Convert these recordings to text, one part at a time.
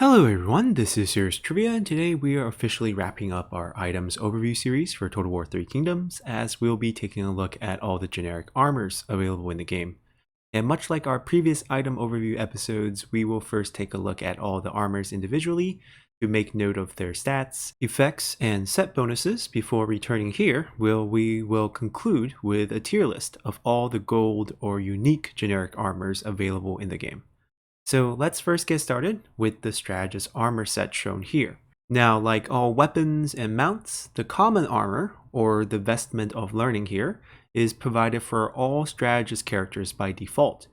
Hello everyone, this is Serious Trivia, and today we are officially wrapping up our items overview series for Total War 3 Kingdoms, as we'll be taking a look at all the generic armors available in the game. And much like our previous item overview episodes, we will first take a look at all the armors individually to make note of their stats, effects, and set bonuses before returning here, where we will conclude with a tier list of all the gold or unique generic armors available in the game. So let's first get started with the strategist armor set shown here. Now, like all weapons and mounts, the common armor, or the vestment of learning here, is provided for all strategist characters by default.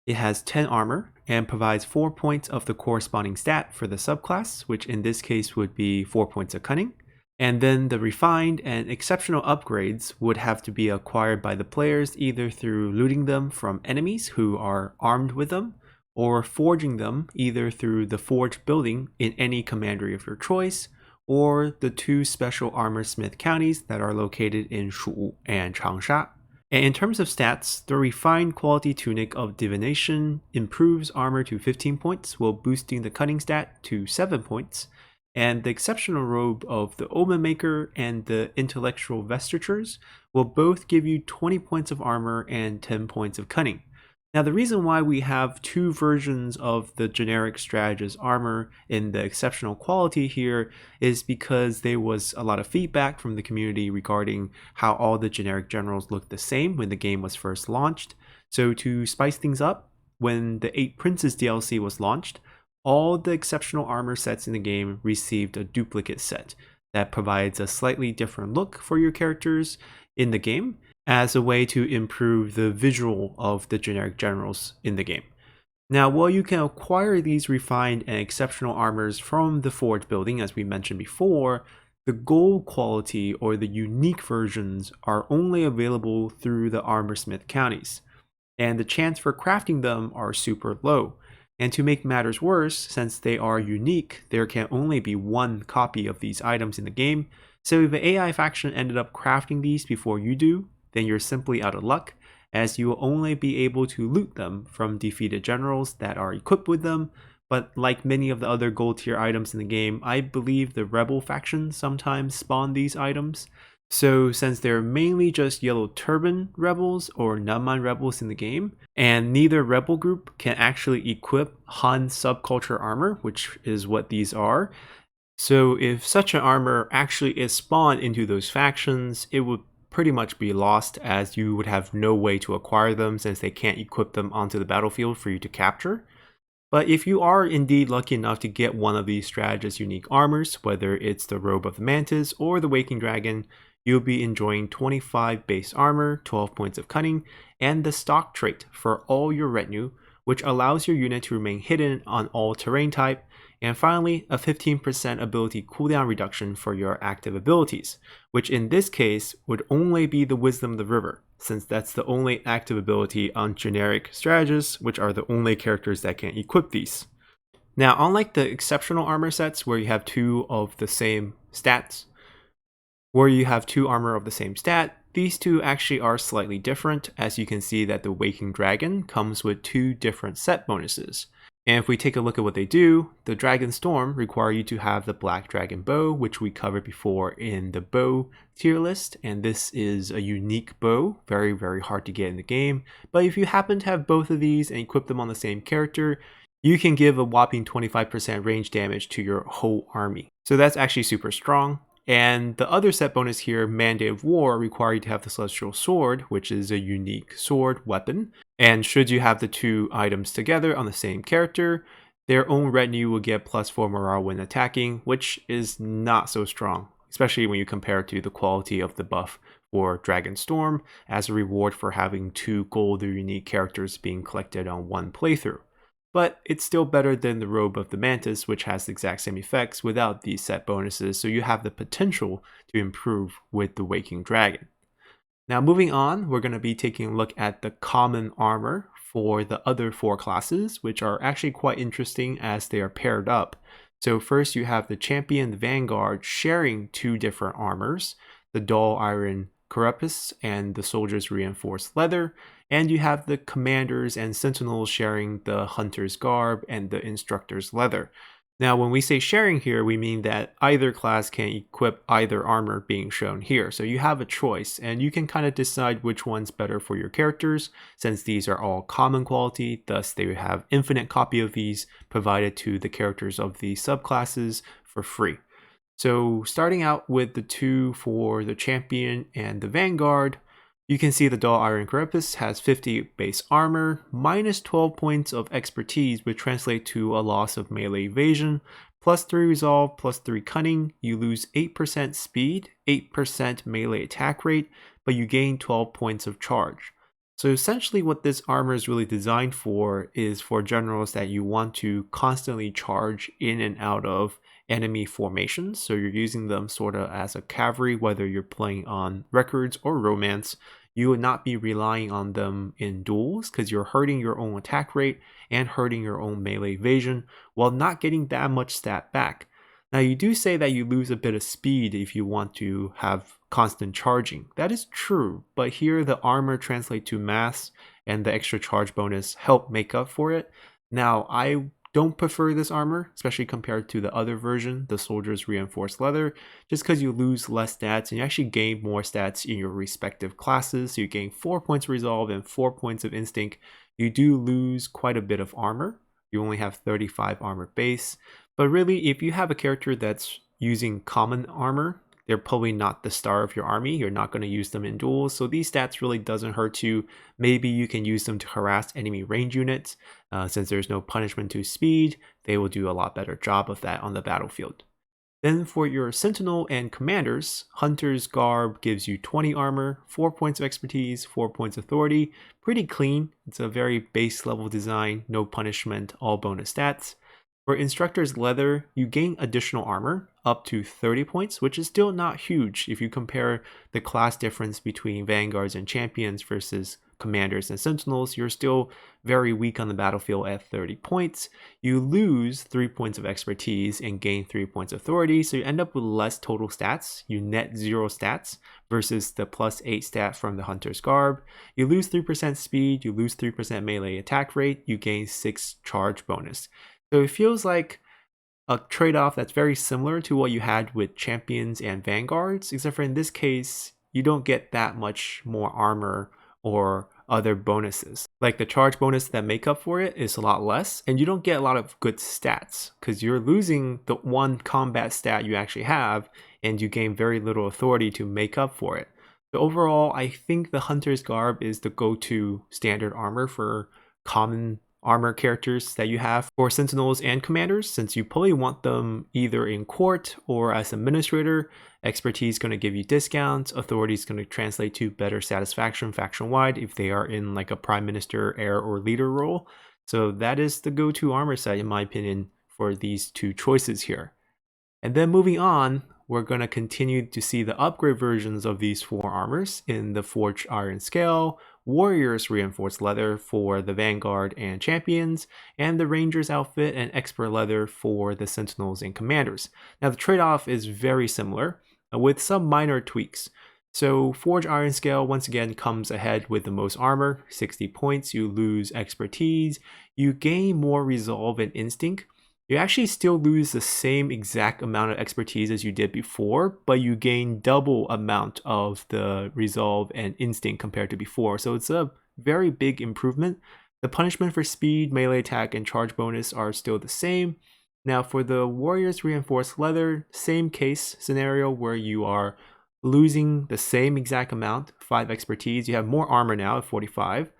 It has 10 armor and provides 4 points of the corresponding stat for the subclass, which in this case would be 4 points of cunning. And then the refined and exceptional upgrades would have to be acquired by the players either through looting them from enemies who are armed with them, or forging them either through the forge building in any commandery of your choice, or the two special armor smith counties that are located in Shu and Changsha. And in terms of stats, the refined quality tunic of divination improves armor to 15 points while boosting the cunning stat to 7 points, and the exceptional robe of the omen maker and the intellectual vestitures will both give you 20 points of armor and 10 points of cunning. Now, the reason why we have two versions of the generic strategist armor in the exceptional quality here is because there was a lot of feedback from the community regarding how all the generic generals looked the same when the game was first launched. So to spice things up, when the 8 Princes DLC was launched, all the exceptional armor sets in the game received a duplicate set that provides a slightly different look for your characters in the game, as a way to improve the visual of the generic generals in the game. Now, while you can acquire these refined and exceptional armors from the Forge building, as we mentioned before, the gold quality or the unique versions are only available through the armor smith counties, and the chance for crafting them are super low. And to make matters worse, since they are unique, there can only be one copy of these items in the game, so if the AI faction ended up crafting these before you do, then you're simply out of luck, as you will only be able to loot them from defeated generals that are equipped with them. But like many of the other gold tier items in the game, I believe the rebel faction sometimes spawn these items. So since they're mainly just yellow turban rebels or Naman rebels in the game, and neither rebel group can actually equip Han subculture armor, which is what these are, so if such an armor actually is spawned into those factions, it would pretty much be lost, as you would have no way to acquire them since they can't equip them onto the battlefield for you to capture. But if you are indeed lucky enough to get one of these strategist unique armors, whether it's the Robe of the Mantis or the Waking Dragon, you'll be enjoying 25 base armor, 12 points of cunning, and the stock trait for all your retinue, which allows your unit to remain hidden on all terrain type, and finally, a 15% ability cooldown reduction for your active abilities, which in this case would only be the Wisdom of the River, since that's the only active ability on generic strategists, which are the only characters that can equip these. Now, unlike the exceptional armor sets where you have two of the same stats, where you have two armor of the same stat, these two actually are slightly different, as you can see that the Waking Dragon comes with two different set bonuses. And if we take a look at what they do, the Dragon Storm require you to have the Black Dragon Bow, which we covered before in the bow tier list, and this is a unique bow, very, very hard to get in the game. But if you happen to have both of these and equip them on the same character, you can give a whopping 25% range damage to your whole army. So that's actually super strong. And the other set bonus here, Mandate of War, require you to have the Celestial Sword, which is a unique sword weapon. And should you have the two items together on the same character, their own retinue will get +4 morale when attacking, which is not so strong, especially when you compare it to the quality of the buff for Dragon Storm as a reward for having two gold or unique characters being collected on one playthrough. But it's still better than the Robe of the Mantis, which has the exact same effects without these set bonuses, so you have the potential to improve with the Waking Dragon. Now moving on, we're going to be taking a look at the common armor for the other 4 classes, which are actually quite interesting as they are paired up. So first you have the Champion Vanguard sharing 2 different armors, the Dull Iron Carapace and the Soldier's Reinforced Leather, and you have the Commanders and Sentinels sharing the Hunter's Garb and the Instructor's Leather. Now, when we say sharing here, we mean that either class can equip either armor being shown here. So you have a choice, and you can kind of decide which one's better for your characters, since these are all common quality, thus they have infinite copy of these provided to the characters of the subclasses for free. So starting out with the two for the champion and the vanguard, you can see the Dull Iron Carapace has 50 base armor, minus 12 points of expertise, which translate to a loss of melee evasion, plus 3 resolve, plus 3 cunning. You lose 8% speed, 8% melee attack rate, but you gain 12 points of charge. So essentially what this armor is really designed for is for generals that you want to constantly charge in and out of enemy formations. So you're using them sort of as a cavalry, whether you're playing on records or romance. You would not be relying on them in duels because you're hurting your own attack rate and hurting your own melee evasion while not getting that much stat back. Now you do say that you lose a bit of speed if you want to have constant charging. That is true, but here the armor translates to mass and the extra charge bonus help make up for it. Now I don't prefer this armor, especially compared to the other version, the Soldier's Reinforced Leather, just because you lose less stats and you actually gain more stats in your respective classes. So you gain 4 points of Resolve and 4 points of Instinct. You do lose quite a bit of armor. You only have 35 armor base. But really, if you have a character that's using common armor, they're probably not the star of your army. You're not going to use them in duels, so these stats really doesn't hurt you. Maybe you can use them to harass enemy range units. Since there's no punishment to speed, they will do a lot better job of that on the battlefield. Then for your Sentinel and Commanders, Hunter's Garb gives you 20 armor, 4 points of expertise, 4 points authority. Pretty clean. It's a very base level design, no punishment, all bonus stats. For Instructor's Leather, you gain additional armor up to 30 points, which is still not huge if you compare the class difference between Vanguards and Champions versus Commanders and Sentinels. You're still very weak on the battlefield at 30 points. You lose 3 points of expertise and gain 3 points of authority, so you end up with less total stats. You net 0 stats versus the plus 8 stat from the Hunter's Garb. You lose 3% speed, you lose 3% melee attack rate, you gain 6 charge bonus. So it feels like a trade-off that's very similar to what you had with Champions and Vanguards, except for in this case, you don't get that much more armor or other bonuses. Like the charge bonus that make up for it is a lot less, and you don't get a lot of good stats because you're losing the one combat stat you actually have, and you gain very little authority to make up for it. So overall, I think the Hunter's Garb is the go-to standard armor for common armor characters that you have for Sentinels and Commanders, since you probably want them either in court or as administrator. Expertise is going to give you discounts, authority is going to translate to better satisfaction faction-wide if they are in like a prime minister, heir, or leader role. So that is the go-to armor set in my opinion for these two choices here. And then moving on, we're going to continue to see the upgrade versions of these 4 armors in the Forged Iron Scale, Warrior's Reinforced Leather for the Vanguard and Champions, and the Ranger's Outfit and Expert Leather for the Sentinels and Commanders. Now the trade-off is very similar, with some minor tweaks. So Forged Iron Scale once again comes ahead with the most armor, 60 points, you lose expertise, you gain more resolve and instinct. You actually still lose the same exact amount of expertise as you did before, but you gain double amount of the resolve and instinct compared to before. So it's a very big improvement. The punishment for speed, melee attack, and charge bonus are still the same. Now for the Warrior's Reinforced Leather, same case scenario where you are losing the same exact amount, 5 expertise. You have more armor now at 45.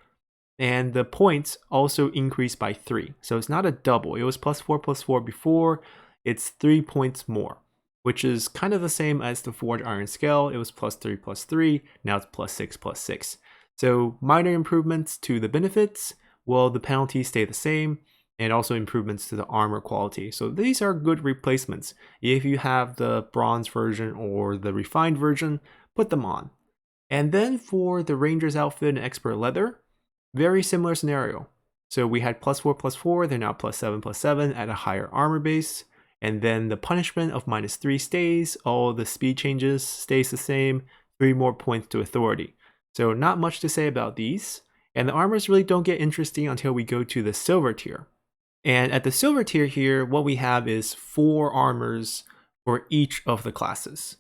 And the points also increase by 3. So it's not a double. It was +4 before. It's 3 points more, which is kind of the same as the Forged Iron Scale. It was +3. Now it's +6. So minor improvements to the benefits, while the penalties stay the same, and also improvements to the armor quality. So these are good replacements. If you have the bronze version or the refined version, put them on. And then for the Ranger's Outfit and Expert Leather, very similar scenario. So we had +4, they're now +7 at a higher armor base. And then the punishment of -3 stays, all the speed changes stays the same, 3 more points to authority. So not much to say about these. And the armors really don't get interesting until we go to the silver tier. And at the silver tier here, what we have is 4 armors for each of the classes.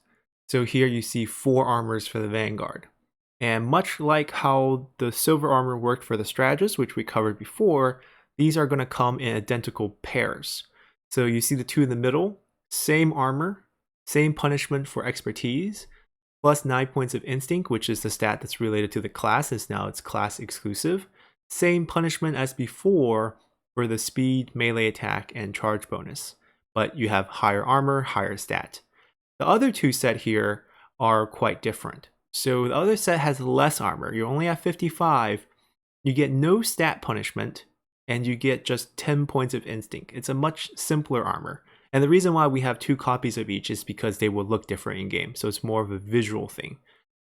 So here you see 4 armors for the Vanguard. And much like how the silver armor worked for the strategist, which we covered before, these are going to come in identical pairs. So you see the 2 in the middle, same armor, same punishment for expertise, plus 9 points of instinct, which is the stat that's related to the class, as now it's class exclusive. Same punishment as before for the speed, melee attack, and charge bonus, but you have higher armor, higher stat. The other 2 set here are quite different. So the other set has less armor. You're only at 55. You get no stat punishment, and you get just 10 points of instinct. It's a much simpler armor. And the reason why we have 2 copies of each is because they will look different in game. So it's more of a visual thing.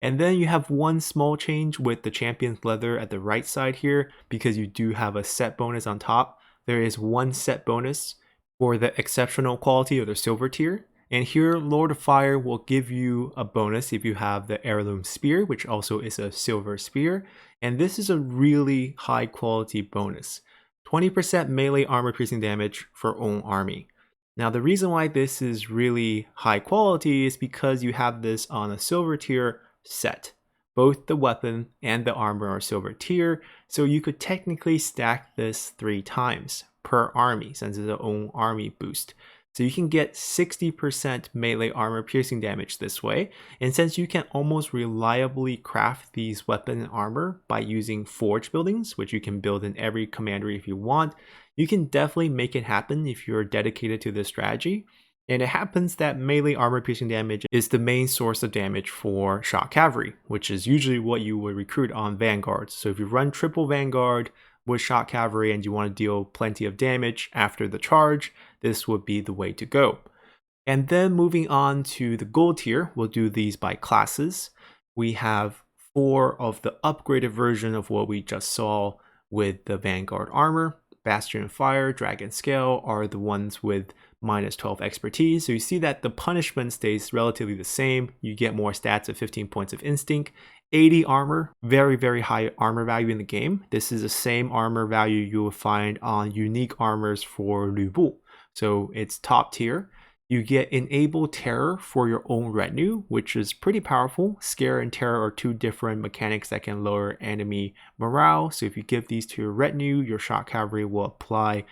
And then you have one small change with the champion's leather at the right side here, because you do have a set bonus on top. There is one set bonus for the exceptional quality or the silver tier. And here, Lord of Fire will give you a bonus if you have the heirloom spear, which also is a silver spear. And this is a really high quality bonus. 20% melee armor piercing damage for own army. Now, the reason why this is really high quality is because you have this on a silver tier set. Both the weapon and the armor are silver tier, so you could technically stack this 3 times per army since it's an own army boost. So you can get 60% melee armor piercing damage this way, and since you can almost reliably craft these weapon and armor by using forge buildings, which you can build in every commandery if you want, you can definitely make it happen if you're dedicated to this strategy. And it happens that melee armor piercing damage is the main source of damage for shock cavalry, which is usually what you would recruit on vanguards. So if you run triple vanguard with shock cavalry and you want to deal plenty of damage after the charge, this would be the way to go. And then moving on to the gold tier, we'll do these by classes. We have 4 of the upgraded version of what we just saw with the Vanguard armor. Bastion of Fire, Dragon Scale are the ones with minus 12 expertise. So you see that the punishment stays relatively the same. You get more stats of 15 points of instinct. 80 armor, very, very high armor value in the game. This is the same armor value you will find on unique armors for Lu Bu. So it's top tier. You get Enable Terror for your own retinue, which is pretty powerful. Scare and Terror are 2 different mechanics that can lower enemy morale. So if you give these to your retinue, your shock cavalry will apply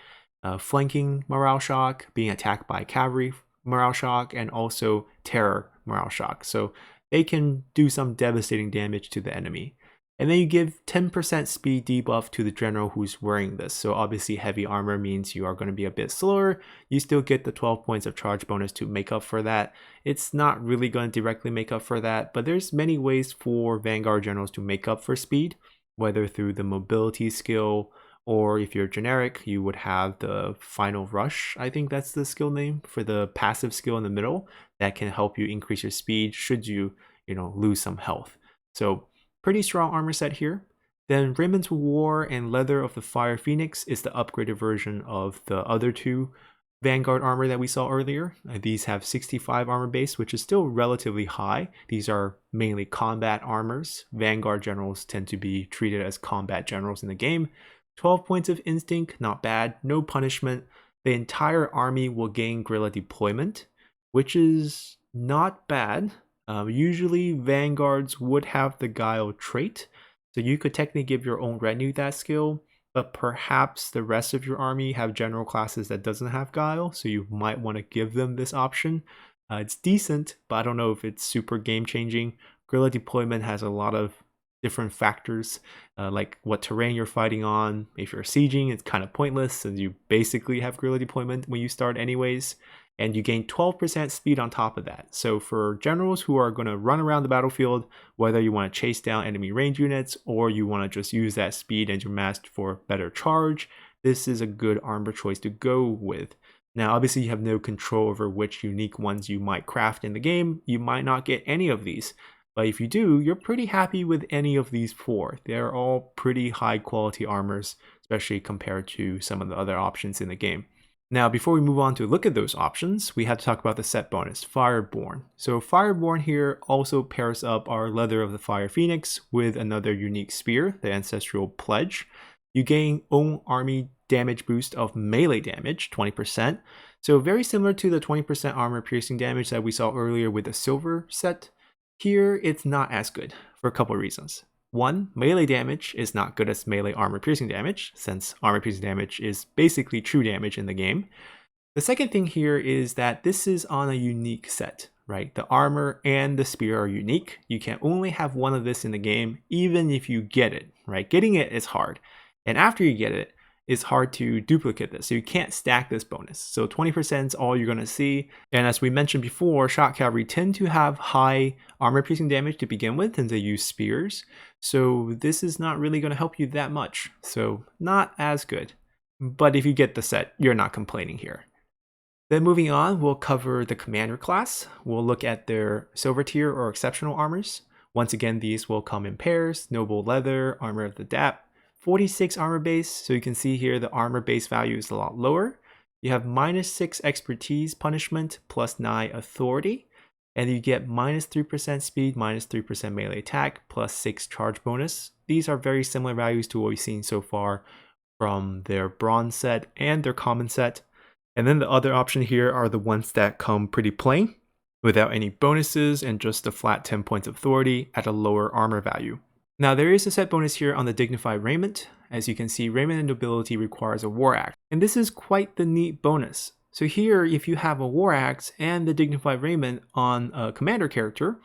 flanking morale shock, being attacked by cavalry morale shock, and also terror morale shock. So they can do some devastating damage to the enemy. And then you give 10% speed debuff to the general who's wearing this. So obviously heavy armor means you are going to be a bit slower. You still get the 12 points of charge bonus to make up for that. It's not really going to directly make up for that, but there's many ways for Vanguard generals to make up for speed, whether through the mobility skill, or if you're generic, you would have the Final Rush. I think that's the skill name for the passive skill in the middle that can help you increase your speed should you lose some health. So pretty strong armor set here. Then Raymond's War and Leather of the Fire Phoenix is the upgraded version of the other 2 Vanguard armor that we saw earlier. These have 65 armor base, which is still relatively high. These are mainly combat armors. Vanguard generals tend to be treated as combat generals in the game. 12 points of instinct, not bad. No punishment. The entire army will gain guerrilla deployment, which is not bad. Usually Vanguards would have the Guile trait, so you could technically give your own retinue that skill, but perhaps the rest of your army have general classes that doesn't have Guile, so you might want to give them this option. It's decent, but I don't know if it's super game changing. Guerrilla deployment has a lot of different factors, like what terrain you're fighting on. If you're sieging, it's kind of pointless since you basically have guerrilla deployment when you start anyways, and you gain 12% speed on top of that. So for generals who are going to run around the battlefield, whether you want to chase down enemy range units or you want to just use that speed and your mask for better charge, this is a good armor choice to go with. Now, obviously, you have no control over which unique ones you might craft in the game. You might not get any of these. But if you do, you're pretty happy with any of these 4. They're all pretty high quality armors, especially compared to some of the other options in the game. Now, before we move on to look at those options, we have to talk about the set bonus, Fireborn. So Fireborn here also pairs up our Leather of the Fire Phoenix with another unique spear, the Ancestral Pledge. You gain own army damage boost of melee damage, 20%. So very similar to the 20% armor piercing damage that we saw earlier with the silver set. Here, it's not as good for a couple of reasons. One, melee damage is not good as melee armor piercing damage, since armor piercing damage is basically true damage in the game. The second thing here is that this is on a unique set, right? The armor and the spear are unique. You can only have one of this in the game, even if you get it, right? Getting it is hard. And after you get it, it's hard to duplicate this. So you can't stack this bonus. So 20% is all you're going to see. And as we mentioned before, Shock Cavalry tend to have high armor piercing damage to begin with, and they use spears. So this is not really going to help you that much. So not as good. But if you get the set, you're not complaining here. Then moving on, we'll cover the commander class. We'll look at their silver tier or exceptional armors. Once again, these will come in pairs: noble leather, armor of the dap, 46 armor base. So you can see here the armor base value is a lot lower. You have -6 expertise punishment, +9 authority, and you get -3% speed, -3% melee attack, +6 charge bonus. These are very similar values to what we've seen so far from their bronze set and their common set. And then the other option here are the ones that come pretty plain, without any bonuses and just a flat 10 points of authority at a lower armor value. Now there is a set bonus here on the Dignified Raiment. As you can see, Raiment and Nobility requires a War Axe, and this is quite the neat bonus. So here, if you have a War Axe and the Dignified Raiment on a commander character,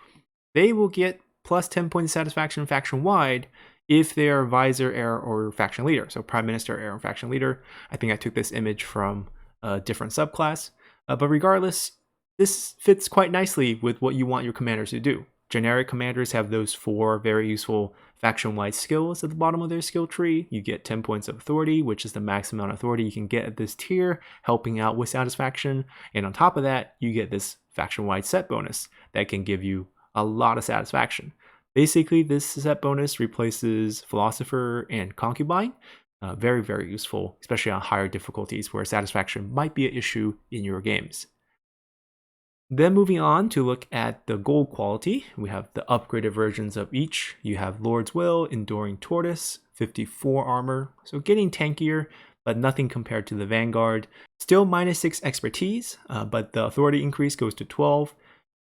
they will get plus 10 points of satisfaction faction-wide if they are Visor, Heir, or Faction Leader. So Prime Minister, Heir, and Faction Leader. I think I took this image from a different subclass, but regardless, this fits quite nicely with what you want your commanders to do. Generic commanders have those 4 very useful faction-wide skills at the bottom of their skill tree. You get 10 points of authority, which is the max amount of authority you can get at this tier, helping out with satisfaction. And on top of that, you get this faction-wide set bonus that can give you a lot of satisfaction. Basically, this set bonus replaces Philosopher and Concubine. Very, very useful, especially on higher difficulties where satisfaction might be an issue in your games. Then moving on to look at the gold quality, we have the upgraded versions of each. You have Lord's Will, Enduring Tortoise, 54 armor, so getting tankier, but nothing compared to the Vanguard. Still -6 expertise, but the authority increase goes to 12.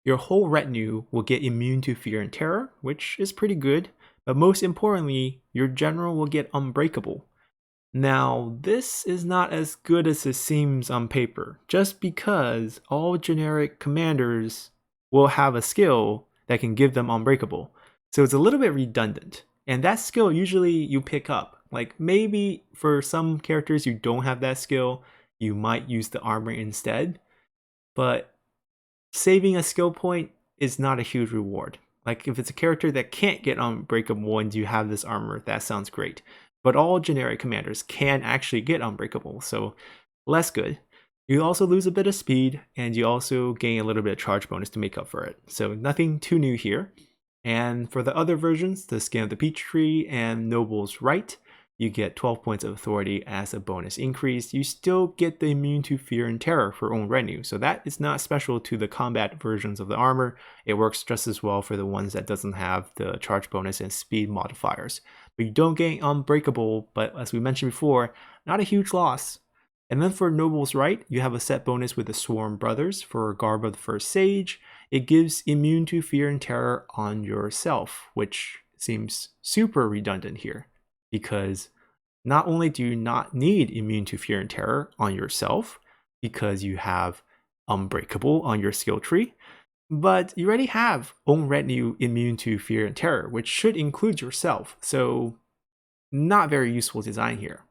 Your whole retinue will get immune to fear and terror, which is pretty good, but most importantly, your general will get unbreakable. Now, this is not as good as it seems on paper, just because all generic commanders will have a skill that can give them unbreakable. So it's a little bit redundant. And that skill usually you pick up. Like maybe for some characters you don't have that skill, you might use the armor instead. But saving a skill point is not a huge reward. Like if it's a character that can't get unbreakable and you have this armor, that sounds great. But all generic commanders can actually get unbreakable, so less good. You also lose a bit of speed, and you also gain a little bit of charge bonus to make up for it. So nothing too new here. And for the other versions, the Skin of the Peach Tree and Noble's Right, you get 12 points of authority as a bonus increase. You still get the immune to fear and terror for own retinue, so that is not special to the combat versions of the armor. It works just as well for the ones that doesn't have the charge bonus and speed modifiers. But you don't gain unbreakable, but as we mentioned before, not a huge loss. And then for Noble's Right, you have a set bonus with the Swarm Brothers for Garb of the First Sage. It gives immune to fear and terror on yourself, which seems super redundant here, because not only do you not need immune to fear and terror on yourself, because you have unbreakable on your skill tree, but you already have own retinue immune to fear and terror, which should include yourself, so not very useful design here.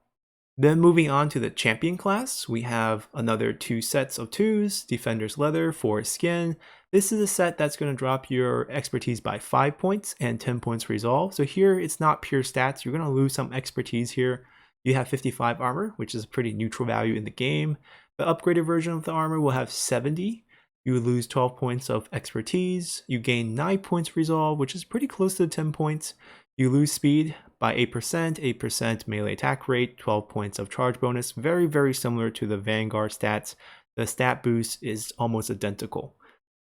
Then moving on to the champion class, we have another 2 sets of 2s, Defender's Leather, Forest Skin. This is a set that's going to drop your expertise by 5 points and 10 points resolve. So here it's not pure stats, you're going to lose some expertise here. You have 55 armor, which is a pretty neutral value in the game. The upgraded version of the armor will have 70. You lose 12 points of expertise. You gain 9 points resolve, which is pretty close to 10 points. You lose speed by 8%, 8% melee attack rate, 12 points of charge bonus. Very, very similar to the Vanguard stats. The stat boost is almost identical.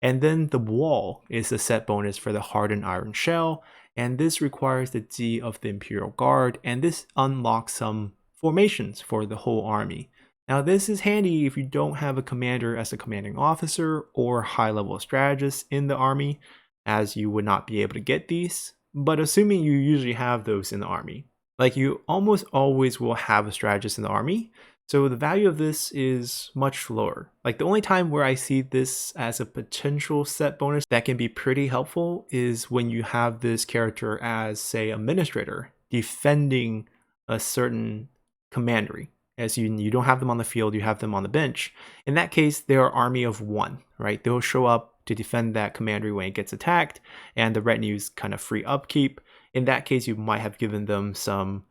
And then the wall is the set bonus for the hardened iron shell, and this requires the Z of the Imperial Guard, and this unlocks some formations for the whole army. Now this is handy if you don't have a commander as a commanding officer or high-level strategist in the army, as you would not be able to get these, but assuming you usually have those in the army. Like, you almost always will have a strategist in the army, so the value of this is much lower. Like, the only time where I see this as a potential set bonus that can be pretty helpful is when you have this character as, say, administrator defending a certain commandery. As you don't have them on the field, you have them on the bench. In that case, they're an army of one, right? They'll show up to defend that commandery when it gets attacked, and the retinue's kind of free upkeep. In that case, you might have given them some,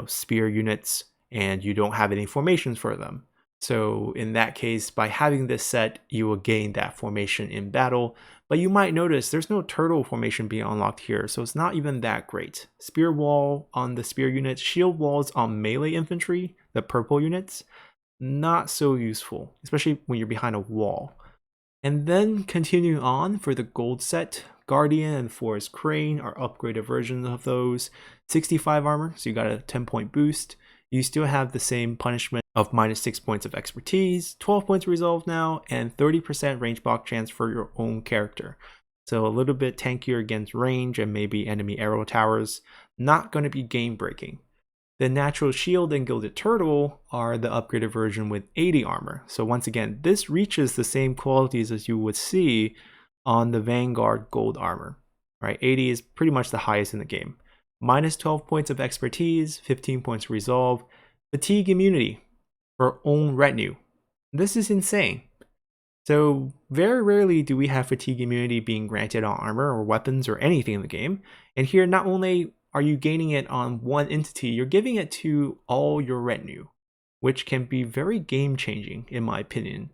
spear units, and you don't have any formations for them. So in that case, by having this set, you will gain that formation in battle, but you might notice there's no turtle formation being unlocked here, so it's not even that great. Spear wall on the spear units, shield walls on melee infantry, the purple units, not so useful, especially when you're behind a wall. And then continuing on for the gold set, Guardian and Forest Crane are upgraded versions of those. 65 armor, so you got a 10-point boost. You still have the same punishment of minus 6 points of expertise, 12 points resolve now, and 30% range block chance for your own character. So a little bit tankier against range and maybe enemy arrow towers. Not going to be game breaking. The Natural Shield and Gilded Turtle are the upgraded version with 80 armor. So once again, this reaches the same qualities as you would see on the Vanguard gold armor, right? 80 is pretty much the highest in the game. Minus 12 points of expertise, 15 points resolve, fatigue immunity for own retinue. This is insane. So very rarely do we have fatigue immunity being granted on armor or weapons or anything in the game. And here, not only are you gaining it on one entity, you're giving it to all your retinue, which can be very game changing in my opinion.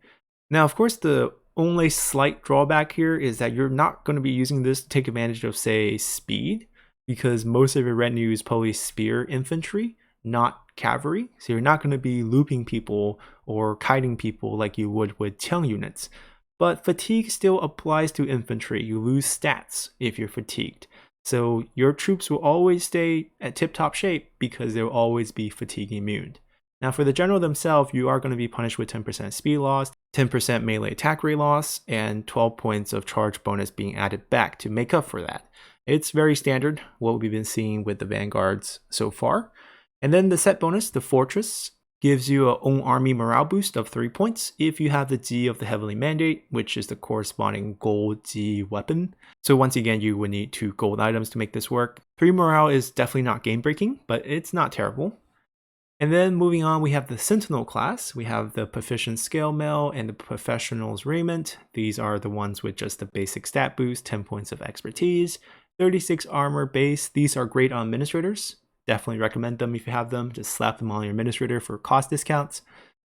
Now, of course, the only slight drawback here is that you're not going to be using this to take advantage of, say, speed, because most of your retinue is probably spear infantry, not cavalry. So you're not going to be looping people or kiting people like you would with Tiang units. But fatigue still applies to infantry. You lose stats if you're fatigued. So your troops will always stay at tip-top shape because they'll always be fatigue immune. Now for the general themselves, you are going to be punished with 10% speed loss, 10% melee attack rate loss, and 12 points of charge bonus being added back to make up for that. It's very standard, what we've been seeing with the Vanguards so far. And then the set bonus, the Fortress, gives you a own army morale boost of 3 points if you have the Z of the Heavenly Mandate, which is the corresponding gold Z weapon. So once again, you would need 2 gold items to make this work. 3 morale is definitely not game breaking, but it's not terrible. And then moving on, we have the Sentinel class. We have the Proficient Scale Mail and the Professional's Raiment. These are the ones with just the basic stat boost, 10 points of expertise, 36 armor base. These are great on administrators. Definitely recommend them if you have them. Just slap them on your administrator for cost discounts.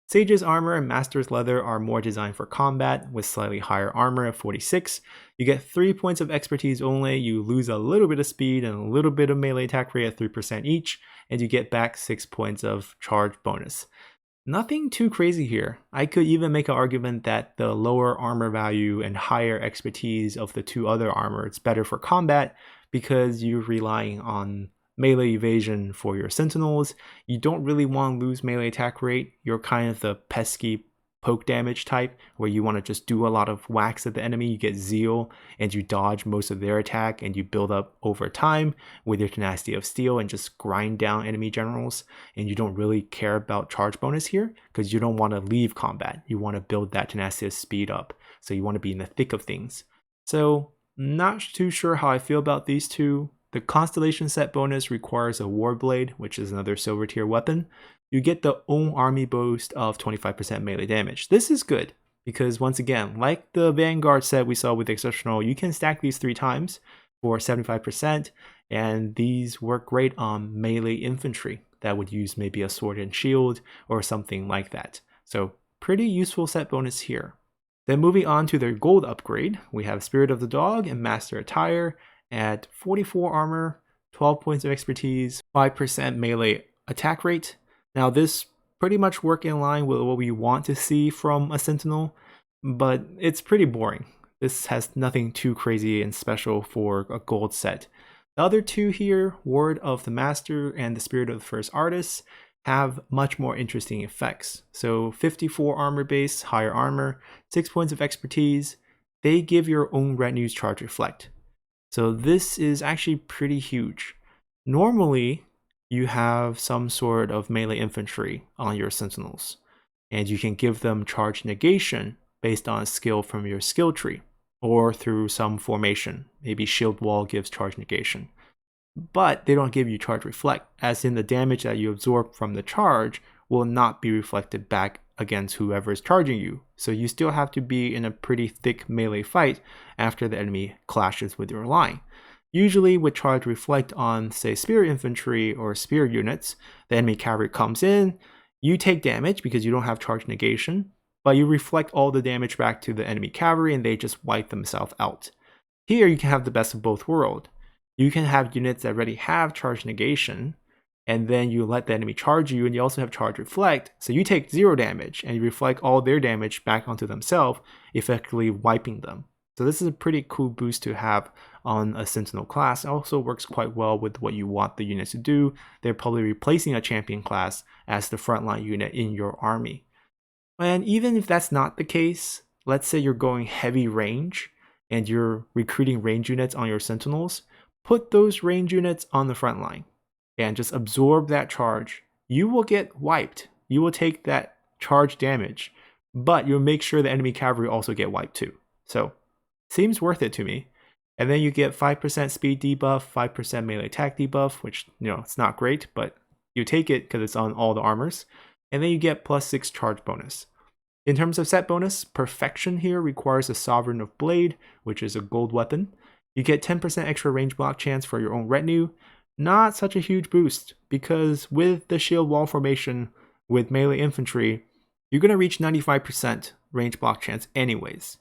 Sage's armor and Master's leather are more designed for combat with slightly higher armor of 46. You get 3 points of expertise only, you lose a little bit of speed and a little bit of melee attack rate at 3% each, and you get back 6 points of charge bonus. Nothing too crazy here. I could even make an argument that the lower armor value and higher expertise of the 2 other armor is better for combat because you're relying on melee evasion for your sentinels. You don't really want to lose melee attack rate. You're kind of the pesky poke damage type where you want to just do a lot of whacks at the enemy. You get zeal and you dodge most of their attack and you build up over time with your tenacity of steel and just grind down enemy generals. And you don't really care about charge bonus here because you don't want to leave combat. You want to build that tenacity of speed up. So you want to be in the thick of things. So not too sure how I feel about these two. The Constellation set bonus requires a Warblade, which is another silver tier weapon. You get the own army boost of 25% melee damage. This is good because once again, like the Vanguard set we saw with Exceptional, you can stack these 3 times for 75%, and these work great on melee infantry that would use maybe a sword and shield or something like that. So pretty useful set bonus here. Then moving on to their gold upgrade, we have Spirit of the Dog and Master Attire at 44 armor, 12 points of expertise, 5% melee attack rate. Now this pretty much work in line with what we want to see from a Sentinel, but it's pretty boring. This has nothing too crazy and special for a gold set. The other two here, Word of the Master and the Spirit of the First Artist, have much more interesting effects. So 54 armor base, higher armor, 6 points of expertise. They give your own retinue's charge reflect. So this is actually pretty huge. Normally, you have some sort of melee infantry on your sentinels, and you can give them charge negation based on a skill from your skill tree, or through some formation. Maybe shield wall gives charge negation. But they don't give you charge reflect, as in the damage that you absorb from the charge will not be reflected back against whoever is charging you. So you still have to be in a pretty thick melee fight after the enemy clashes with your line. Usually with charge reflect on, say, spear infantry or spear units, the enemy cavalry comes in, you take damage because you don't have charge negation, but you reflect all the damage back to the enemy cavalry and they just wipe themselves out. Here you can have the best of both worlds. You can have units that already have charge negation, and then you let the enemy charge you, and you also have charge reflect, so you take 0 damage, and you reflect all their damage back onto themselves, effectively wiping them. So this is a pretty cool boost to have on a Sentinel class. It also works quite well with what you want the units to do. They're probably replacing a champion class as the frontline unit in your army. And even if that's not the case, let's say you're going heavy range, and you're recruiting range units on your Sentinels, put those range units on the front line and just absorb that charge. You will get wiped. You will take that charge damage, but you'll make sure the enemy cavalry also get wiped too. So, seems worth it to me. And then you get 5% speed debuff, 5% melee attack debuff, which, it's not great, but you take it because it's on all the armors. And then you get +6 charge bonus. In terms of set bonus, Perfection here requires a Sovereign of Blade, which is a gold weapon. You get 10% extra range block chance for your own retinue. Not such a huge boost, because with the shield wall formation with melee infantry, you're going to reach 95% range block chance anyways.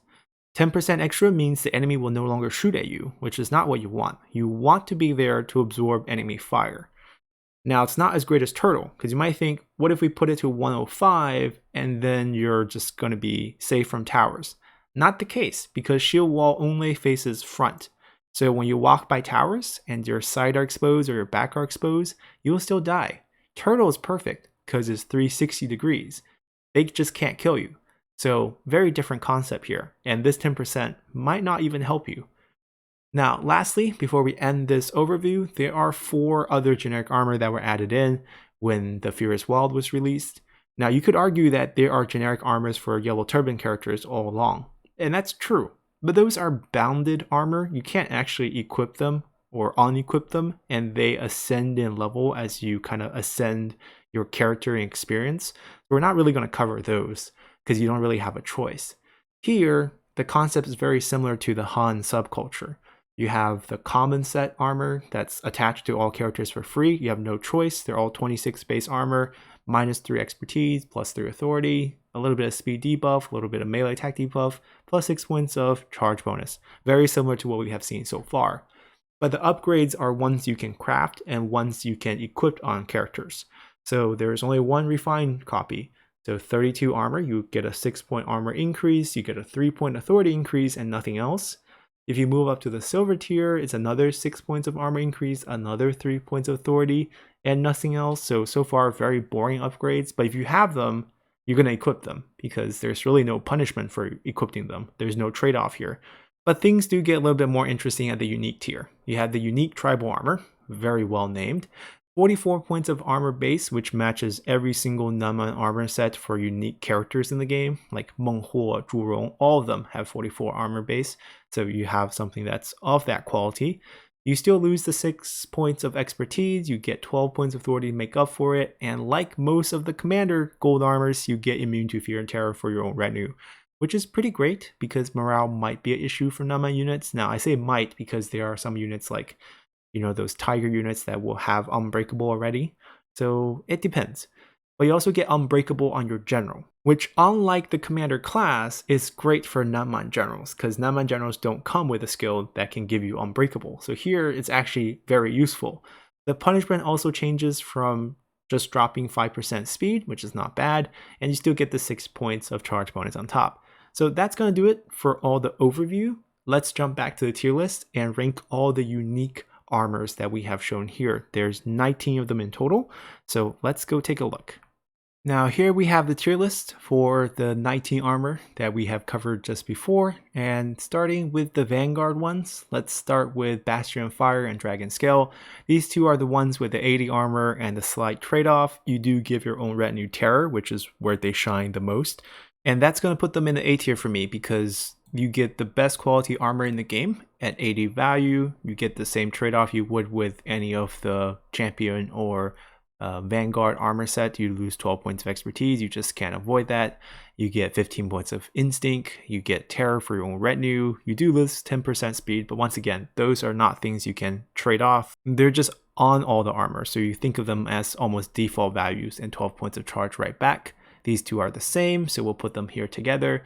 10% extra means the enemy will no longer shoot at you, which is not what you want. You want to be there to absorb enemy fire. Now, it's not as great as Turtle, because you might think, what if we put it to 105 and then you're just going to be safe from towers? Not the case, because shield wall only faces front. So when you walk by towers and your side are exposed or your back are exposed, you will still die. Turtle is perfect because it's 360 degrees. They just can't kill you. So very different concept here. And this 10% might not even help you. Now, lastly, before we end this overview, there are 4 other generic armor that were added in when the Furious Wild was released. Now, you could argue that there are generic armors for Yellow Turban characters all along. And that's true. But those are bounded armor. You can't actually equip them or unequip them, and they ascend in level as you kind of ascend your character and experience. We're not really going to cover those because you don't really have a choice. Here, the concept is very similar to the Han subculture. You have the common set armor that's attached to all characters for free. You have no choice. They're all 26 base armor, -3 expertise, +3 authority, a little bit of speed debuff, a little bit of melee attack debuff, +6 points of charge bonus. Very similar to what we have seen so far. But the upgrades are ones you can craft and ones you can equip on characters. So there's only one refined copy. So 32 armor, you get a 6-point armor increase, you get a 3-point authority increase, and nothing else. If you move up to the silver tier, it's another 6 points of armor increase, another 3 points of authority, and nothing else. So far, very boring upgrades. But if you have them, you're going to equip them because there's really no punishment for equipping them. There's no trade-off here. But things do get a little bit more interesting at the unique tier. You have the unique tribal armor, very well named. 44 points of armor base, which matches every single Nanman armor set for unique characters in the game, like Meng Huo, Zhu Rong, all of them have 44 armor base, so you have something that's of that quality. You still lose the 6 points of expertise, you get 12 points of authority to make up for it, and like most of the commander gold armors, you get immune to fear and terror for your own retinue, which is pretty great because morale might be an issue for Nanman units. Now, I say might because there are some units like those tiger units that will have unbreakable already. So it depends. But you also get unbreakable on your general, which unlike the commander class is great for Nanman generals because Nanman generals don't come with a skill that can give you unbreakable. So here it's actually very useful. The punishment also changes from just dropping 5% speed, which is not bad, and you still get the 6 points of charge bonus on top. So that's going to do it for all the overview. Let's jump back to the tier list and rank all the unique armors that we have shown here. There's 19 of them in total, so let's go take a look. Now here we have the tier list for the 19 armor that we have covered just before, and starting with the Vanguard ones, let's start with Bastion Fire and Dragon Scale. These two are the ones with the 80 armor and the slight trade-off. You do give your own retinue terror, which is where they shine the most, and that's going to put them in the A tier for me because you get the best quality armor in the game at 80 value. You get the same trade-off you would with any of the champion or Vanguard armor set. You lose 12 points of expertise, you just can't avoid that. You get 15 points of instinct, you get terror for your own retinue, you do lose 10% speed, but once again, those are not things you can trade off. They're just on all the armor, so you think of them as almost default values and 12 points of charge right back. These two are the same, so we'll put them here together.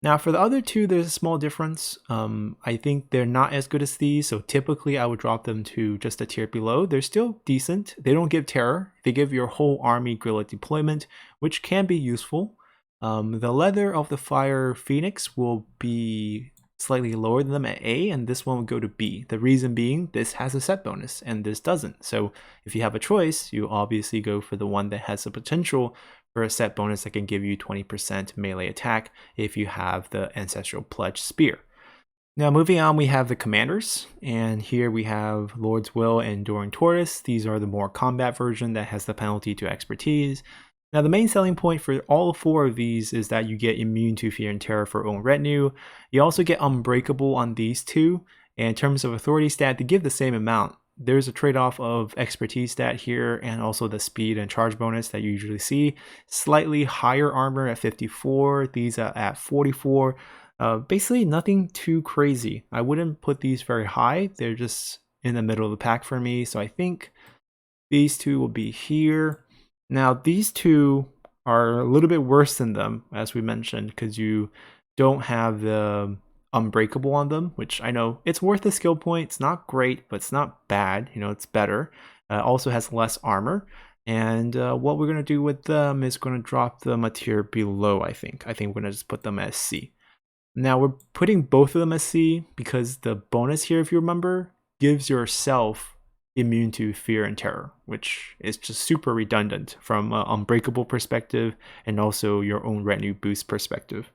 Now for the other two, there's a small difference. I think they're not as good as these, so typically I would drop them to just a tier below. They're still decent. They don't give terror. They give your whole army guerrilla deployment, which can be useful. The Leather of the Fire Phoenix will be slightly lower than them at A, and this one will go to B. The reason being, this has a set bonus, and this doesn't. So if you have a choice, you obviously go for the one that has the potential for a set bonus that can give you 20% melee attack if you have the Ancestral Pledge Spear. Now moving on, we have the commanders, and here we have Lord's Will and Enduring Tortoise. These are the more combat version that has the penalty to expertise. Now the main selling point for all four of these is that you get immune to fear and terror for own retinue. You also get unbreakable on these two, and in terms of authority stat, they give the same amount. There's a trade-off of expertise stat here and also the speed and charge bonus that you usually see. Slightly higher armor at 54, these are at 44. Basically nothing too crazy. I wouldn't put these very high. They're just in the middle of the pack for me. So I think these two will be here. Now these two are a little bit worse than them, as we mentioned, because you don't have the unbreakable on them, which I know it's worth a skill point. It's not great, but it's not bad. You know, it's better. Also has less armor. And what we're going to do with them is going to drop them a tier below, I think. I think we're going to just put them as C. Now we're putting both of them as C because the bonus here, if you remember, gives yourself immune to fear and terror, which is just super redundant from an unbreakable perspective and also your own retinue boost perspective.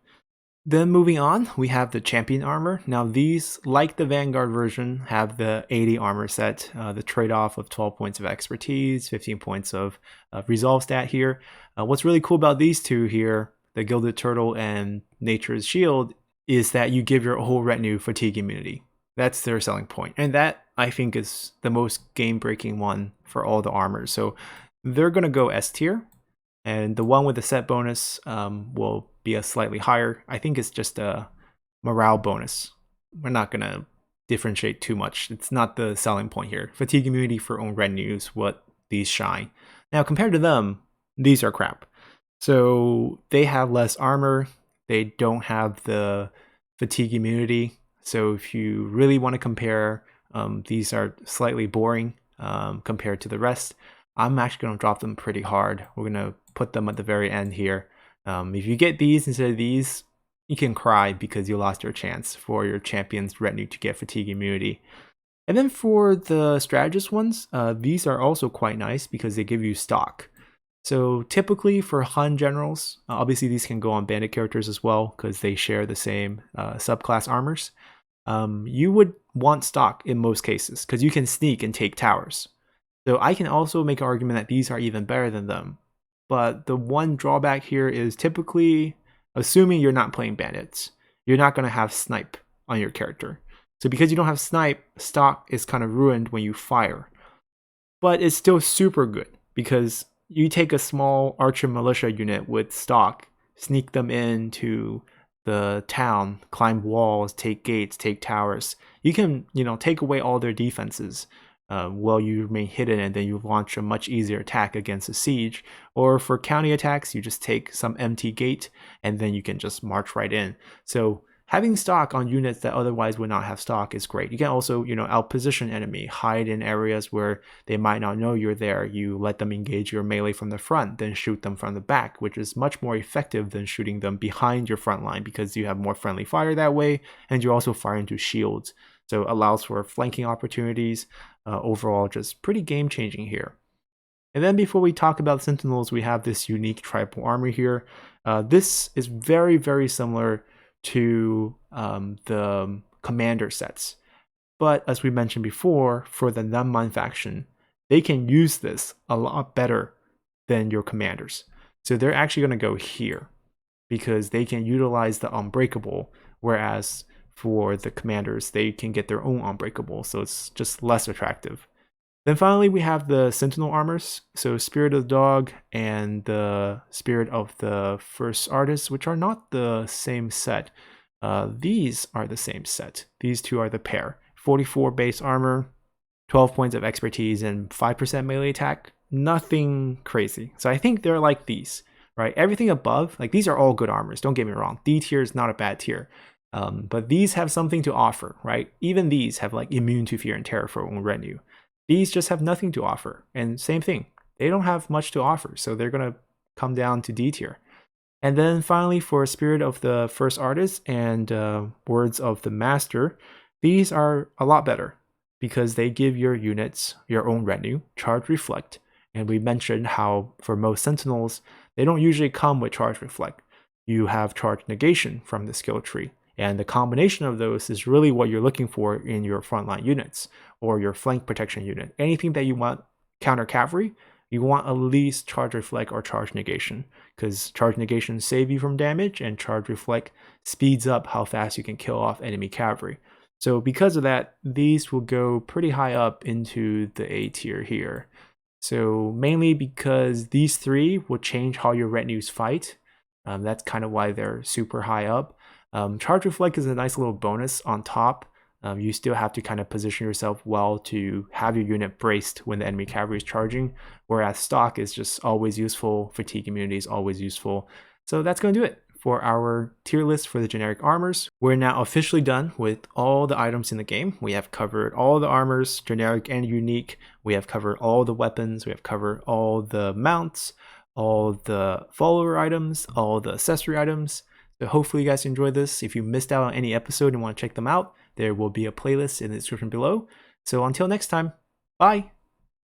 Then moving on, we have the champion armor. Now these, like the Vanguard version, have the 80 armor set, the trade-off of 12 points of expertise, 15 points of resolve stat here. What's really cool about these two here, the Gilded Turtle and Nature's Shield, is that you give your whole retinue fatigue immunity. That's their selling point. And that, I think, is the most game-breaking one for all the armors. So they're going to go S tier. And the one with the set bonus will be a slightly higher. I think it's just a morale bonus. We're not going to differentiate too much. It's not the selling point here. Fatigue immunity for own retinue is what these shine. Now, compared to them, these are crap. So they have less armor. They don't have the fatigue immunity. So if you really want to compare, these are slightly boring compared to the rest. I'm actually going to drop them pretty hard. We're going to put them at the very end here. If you get these instead of these, you can cry because you lost your chance for your champion's retinue to get fatigue immunity. And then for the strategist ones, these are also quite nice because they give you stock. So typically for Hun generals, obviously these can go on bandit characters as well because they share the same subclass armors. You would want stock in most cases because you can sneak and take towers. So I can also make an argument that these are even better than them. But the one drawback here is typically, assuming you're not playing bandits, you're not going to have snipe on your character. So because you don't have snipe, stock is kind of ruined when you fire. But it's still super good because you take a small archer militia unit with stock, sneak them into the town, climb walls, take gates, take towers. You can, take away all their defenses. While you remain hidden, and then you launch a much easier attack against a siege. Or for counter attacks, you just take some empty gate and then you can just march right in. So having stock on units that otherwise would not have stock is great. You can also, outposition enemy, hide in areas where they might not know you're there. You let them engage your melee from the front, then shoot them from the back, which is much more effective than shooting them behind your front line because you have more friendly fire that way, and you also fire into shields. So it allows for flanking opportunities. Overall, just pretty game-changing here. And then before we talk about Sentinels, we have this unique tribal armor here. This is very, very similar to the commander sets. But as we mentioned before, for the Numman faction, they can use this a lot better than your commanders. So they're actually going to go here because they can utilize the Unbreakable, whereas for the commanders, they can get their own Unbreakable, so it's just less attractive. Then finally, we have the Sentinel armors, so Spirit of the Dog and the Spirit of the First Artist, which are not the same set. These are the same set. These two are the pair. 44 base armor, 12 points of expertise, and 5% melee attack. Nothing crazy. So I think they're like these, right? Everything above, like these are all good armors, don't get me wrong. D tier is not a bad tier. But these have something to offer, right? Even these have like immune to fear and terror for own retinue. These just have nothing to offer. And same thing, they don't have much to offer, so they're going to come down to D tier. And then finally, for Spirit of the First Artist and Words of the Master, these are a lot better because they give your units your own retinue, Charge Reflect. And we mentioned how for most Sentinels, they don't usually come with Charge Reflect. You have Charge Negation from the skill tree. And the combination of those is really what you're looking for in your frontline units or your flank protection unit. Anything that you want counter cavalry, you want at least Charge Reflect or Charge Negation, because Charge Negation save you from damage and Charge Reflect speeds up how fast you can kill off enemy cavalry. So because of that, these will go pretty high up into the A tier here. So mainly because these three will change how your retinues fight. That's kind of why they're super high up. Charge Reflect is a nice little bonus on top. You still have to kind of position yourself well to have your unit braced when the enemy cavalry is charging, whereas stock is just always useful, fatigue immunity is always useful. So that's going to do it for our tier list for the generic armors. We're now officially done with all the items in the game. We have covered all the armors, generic and unique. We have covered all the weapons. We have covered all the mounts, all the follower items, all the accessory items. So hopefully you guys enjoyed this. If you missed out on any episode and want to check them out, there will be a playlist in the description below. So until next time, bye!